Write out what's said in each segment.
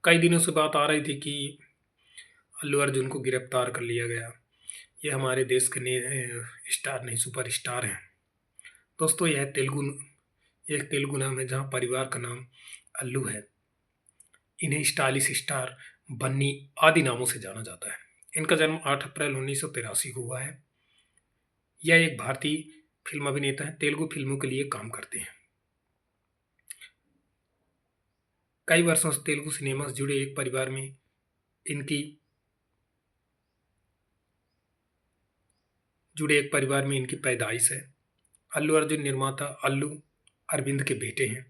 कई दिनों से बात आ रही थी कि अल्लू अर्जुन को गिरफ्तार कर लिया गया। ये हमारे देश के स्टार नहीं, सुपर स्टार हैं। दोस्तों, यह एक तेलुगु नाम है जहाँ परिवार का नाम अल्लू है। इन्हें स्टाइलिश स्टार, बन्नी आदि नामों से जाना जाता है। इनका जन्म 8 अप्रैल 1983 को हुआ है। यह एक भारतीय फिल्म अभिनेता है, तेलुगु फिल्मों के लिए काम करते हैं। कई वर्षों से तेलुगु सिनेमा से जुड़े एक परिवार में इनकी पैदाइश है। अल्लू अर्जुन निर्माता अल्लू अरविंद के बेटे हैं।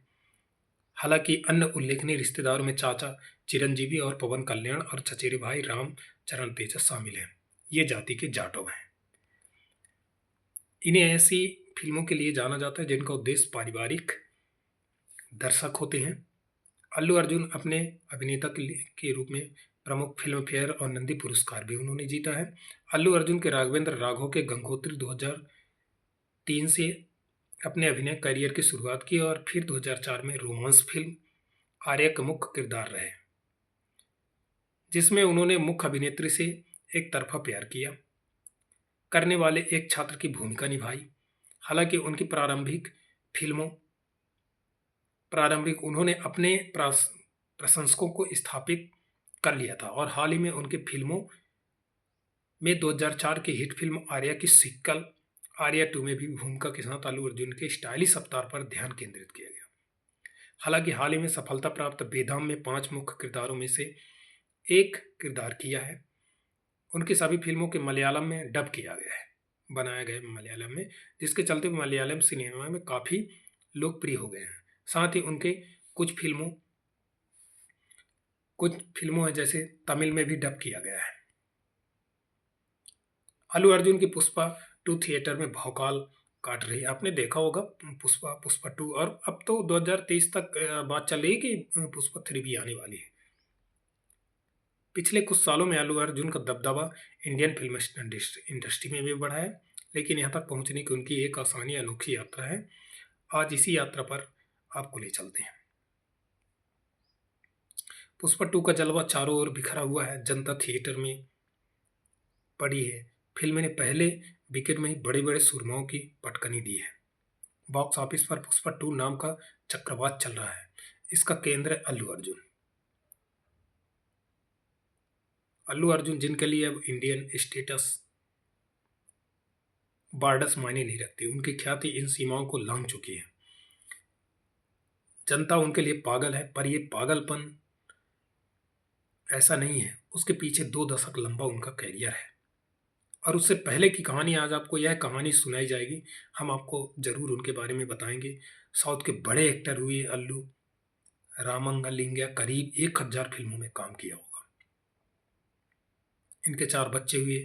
हालांकि अन्य उल्लेखनीय रिश्तेदारों में चाचा चिरंजीवी और पवन कल्याण और चचेरे भाई राम चरण तेजा शामिल हैं। ये जाति के जाटव हैं। इन्हें ऐसी फिल्मों के लिए जाना जाता है जिनका उद्देश्य पारिवारिक दर्शक होते हैं। अल्लू अर्जुन अपने अभिनेता के रूप में प्रमुख फिल्म फेयर और नंदी पुरस्कार भी उन्होंने जीता है। अल्लू अर्जुन के राघवेंद्र राघव के गंगोत्री 2003 से अपने अभिनय करियर की शुरुआत की और फिर 2004 में रोमांस फिल्म आर्या का मुख्य किरदार रहे, जिसमें उन्होंने मुख्य अभिनेत्री से एक तरफा प्यार किया करने वाले एक छात्र की भूमिका निभाई। हालांकि उनकी प्रारंभिक उन्होंने अपने प्रशंसकों को स्थापित कर लिया था और हाल ही में उनके फिल्मों में 2004 की हिट फिल्म आर्या की सीक्वल आर्या 2 में भी भूमिका के साथ अल्लू अर्जुन के स्टाइलिश अवतार पर ध्यान केंद्रित किया गया। हालांकि हाल ही में सफलता प्राप्त बेदाम में 5 मुख्य किरदारों में से एक किरदार किया है। उनकी सभी फिल्मों के मलयालम में डब किया गया है, बनाया गया मलयालम में, जिसके चलते मलयालम सिनेमा में काफ़ी लोकप्रिय हो गए हैं। साथ ही उनके कुछ फिल्मों हैं जैसे तमिल में भी डब किया गया है। अल्लू अर्जुन की पुष्पा 2 थिएटर में भौकाल काट रही है। आपने देखा होगा पुष्पा 2, और अब तो 2023 तक बात चल रही है कि पुष्पा 3 भी आने वाली है। पिछले कुछ सालों में अल्लू अर्जुन का दबदबा इंडियन फिल्म इंडस्ट्री में भी बढ़ा है, लेकिन यहाँ तक पहुँचने की उनकी एक आसानी अनोखी यात्रा है। आज इसी यात्रा पर आपको ले चलते हैं। पुष्पा 2 का जलवा चारों ओर बिखरा हुआ है, जनता थिएटर में पड़ी है। फिल्म ने पहले वीकेंड में ही बड़े बड़े सुरमाओं की पटकनी दी है। बॉक्स ऑफिस पर पुष्पा 2 नाम का चक्रवात चल रहा है। इसका केंद्र है अल्लू अर्जुन, जिनके लिए अब इंडियन स्टेटस बॉर्डर्स मायने नहीं रखती। उनकी ख्याति इन सीमाओं को लांघ चुकी है। जनता उनके लिए पागल है, पर यह पागलपन ऐसा नहीं है। उसके पीछे 2 दशक लंबा उनका कैरियर है और उससे पहले की कहानी आज आपको यह कहानी सुनाई जाएगी। हम आपको जरूर उनके बारे में बताएंगे। साउथ के बड़े एक्टर हुए अल्लू रामंगलिंगा, करीब 1000 फिल्मों में काम किया होगा। इनके 4 बच्चे हुए,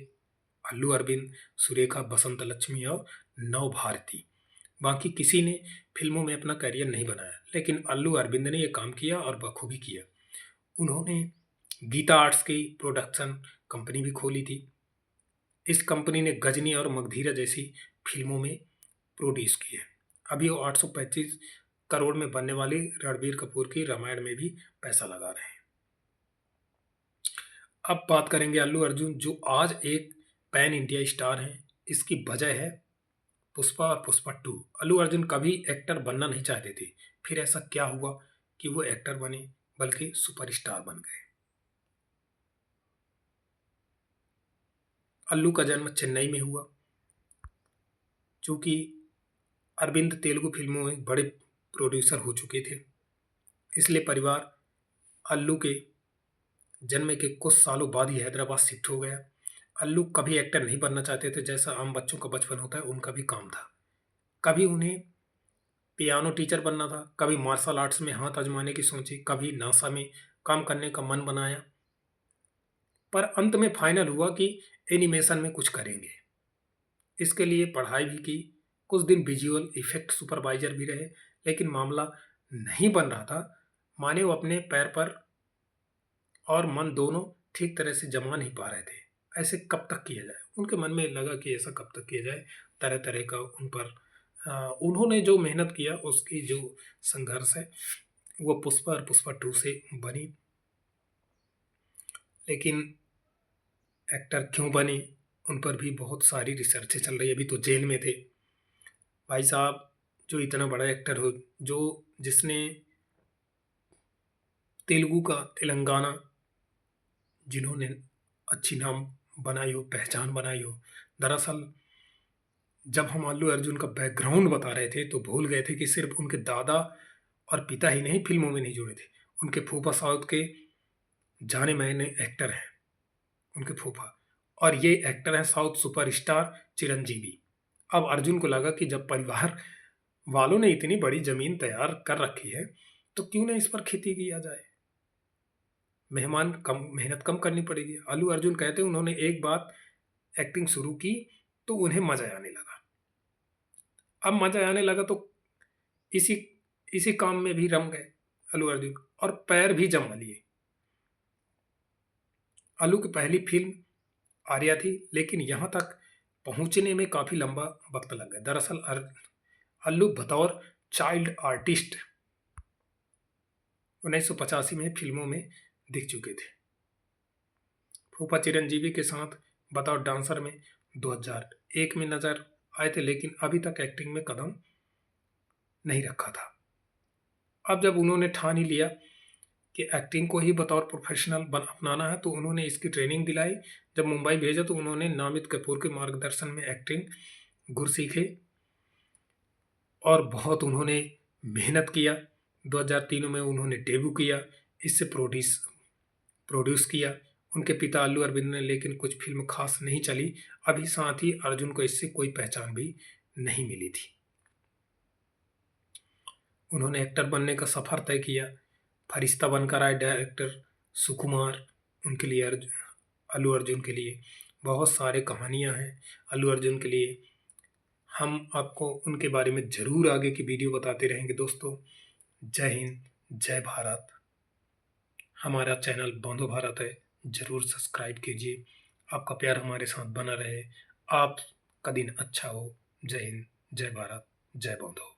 अल्लू अरविंद, सुरेखा, बसंत लक्ष्मी और नव भारती। बाकी किसी ने फिल्मों में अपना करियर नहीं बनाया, लेकिन अल्लू अरविंद ने यह काम किया और बखूबी किया। उन्होंने गीता आर्ट्स की प्रोडक्शन कंपनी भी खोली थी। इस कंपनी ने गजनी और मगधीरा जैसी फिल्मों में प्रोड्यूस की है। अभी वो 835 करोड़ में बनने वाली रणबीर कपूर की रामायण में भी पैसा लगा रहे हैं। अब बात करेंगे अल्लू अर्जुन, जो आज एक पैन इंडिया स्टार हैं। इसकी वजह है पुष्पा और पुष्पा 2। अल्लू अर्जुन कभी एक्टर बनना नहीं चाहते थे, फिर ऐसा क्या हुआ कि वो एक्टर बने, बल्कि सुपरस्टार बन गए। अल्लू का जन्म चेन्नई में हुआ। चूंकि अरविंद तेलुगु फिल्मों में बड़े प्रोड्यूसर हो चुके थे, इसलिए परिवार अल्लू के जन्म के कुछ सालों बाद ही हैदराबाद शिफ्ट हो गया। अल्लू कभी एक्टर नहीं बनना चाहते थे, जैसा आम बच्चों का बचपन होता है, उनका भी काम था। कभी उन्हें पियानो टीचर बनना था, कभी मार्शल आर्ट्स में हाथ आजमाने की सोची, कभी नासा में काम करने का मन बनाया, पर अंत में फाइनल हुआ कि एनिमेशन में कुछ करेंगे। इसके लिए पढ़ाई भी की, कुछ दिन विजुअल इफेक्ट सुपरवाइजर भी रहे, लेकिन मामला नहीं बन रहा था। माने वो अपने पैर पर और मन दोनों ठीक तरह से जमा नहीं पा रहे थे। ऐसे कब तक किया जाए, उनके मन में लगा कि ऐसा कब तक किया जाए। तरह तरह का उन पर उन्होंने जो मेहनत किया, उसकी जो संघर्ष है, वो पुष्पा और पुष्पा 2 से बनी। लेकिन एक्टर क्यों बने उन पर भी बहुत सारी रिसर्चें चल रही है। अभी तो जेल में थे भाई साहब, जो इतना बड़ा एक्टर हो, जो जिसने तेलुगु का तेलंगाना, जिन्होंने अच्छी नाम बनाई हो, पहचान बनाई हो। दरअसल जब हम अल्लू अर्जुन का बैकग्राउंड बता रहे थे तो भूल गए थे कि सिर्फ उनके दादा और पिता ही नहीं फिल्मों में नहीं जुड़े थे, उनके फूफा साउथ के जाने माने एक्टर हैं, उनके फूफा। और ये एक्टर हैं साउथ सुपरस्टार चिरंजीवी। अब अर्जुन को लगा कि जब परिवार वालों ने इतनी बड़ी जमीन तैयार कर रखी है तो क्यों ना इस पर खेती किया जाए, मेहनत कम करनी पड़ेगी। अल्लू अर्जुन कहते हैं उन्होंने एक बात एक्टिंग शुरू की तो उन्हें मजा आने लगा। अब मजा आने लगा तो इसी इसी काम में भी रम गए अल्लू अर्जुन, और पैर भी जमा लिए। अल्लू की पहली फिल्म आर्या थी, लेकिन यहां तक पहुंचने में काफी लंबा वक्त लग गया। दरअसल अल्लू बतौर चाइल्ड आर्टिस्ट 1985 में फिल्मों में दिख चुके थे। फूफा चिरंजीवी के साथ बतौर डांसर में 2001 में नजर आए थे, लेकिन अभी तक एक्टिंग में कदम नहीं रखा था। अब जब उन्होंने ठान ही लिया कि एक्टिंग को ही बतौर प्रोफेशनल अपनाना है तो उन्होंने इसकी ट्रेनिंग दिलाई। जब मुंबई भेजा तो उन्होंने नामित कपूर के मार्गदर्शन में एक्टिंग गुर सीखे और बहुत उन्होंने मेहनत किया। 2003 में उन्होंने डेब्यू किया, इससे प्रोड्यूस किया उनके पिता अल्लू अरविंद ने, लेकिन कुछ फिल्म खास नहीं चली। अभी साथ ही अर्जुन को इससे कोई पहचान भी नहीं मिली थी। उन्होंने एक्टर बनने का सफर तय किया, फरिश्ता बनकर आए डायरेक्टर सुकुमार, उनके लिए अल्लू अर्जुन के लिए बहुत सारे कहानियां हैं अल्लू अर्जुन के लिए। हम आपको उनके बारे में ज़रूर आगे की वीडियो बताते रहेंगे दोस्तों। जय हिंद, जय भारत। हमारा चैनल बौंधो भारत है, ज़रूर सब्सक्राइब कीजिए। आपका प्यार हमारे साथ बना रहे। आपका दिन अच्छा हो। जय हिंद, जय भारत, जय बौंधो।